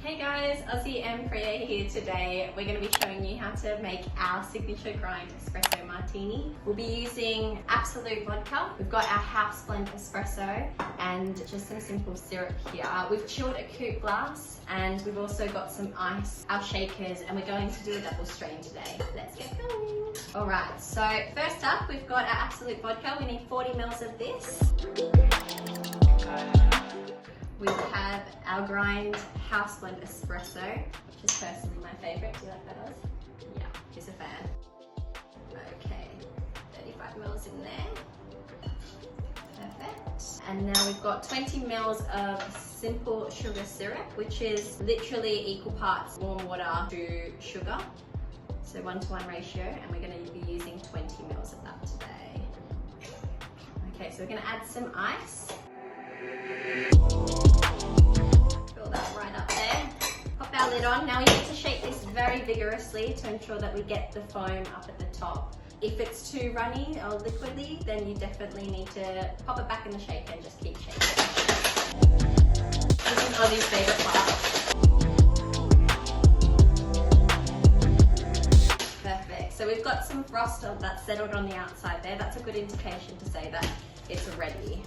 Hey guys, Ozzy and Priya here today. We're going to be showing you how to make our signature grind espresso martini. We'll be using Absolute vodka. We've got our house blend espresso and just some simple syrup here. We've chilled a coupe glass and we've also got some ice, our shakers, and we're going to do a double strain today. Let's get going. Alright, so first up we've got our Absolute vodka. We need 40 mils of this. We have our grind house blend espresso, which is personally my favourite. Do you like that, Oz? Yeah, he's a fan. Okay, 35 mils in there. Perfect. And now we've got 20 mils of simple sugar syrup, which is literally equal parts warm water to sugar. So 1:1 ratio, and we're going to be using 20 mils of that today. Okay, so we're going to add some ice. Fill that right up there. Pop our lid on. Now we need to shake this very vigorously to ensure that we get the foam up at the top. If it's too runny or liquidy, then you definitely need to pop it back in the shaker and just keep shaking. This is Ozzy's favourite part. Perfect. So we've got some frost that's settled on the outside there. That's a good indication to say that it's ready.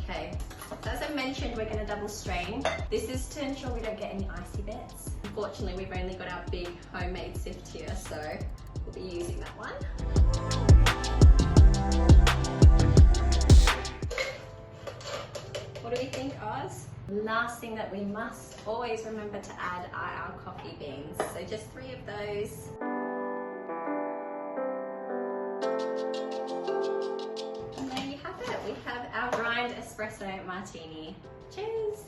Okay, so as I mentioned, we're going to double strain. This is to ensure we don't get any icy bits. Unfortunately, we've only got our big homemade sift here, so we'll be using that one. What do we think, Oz? Last thing that we must always remember to add are our coffee beans. So just 3 of those. We have our grind espresso martini. Cheers!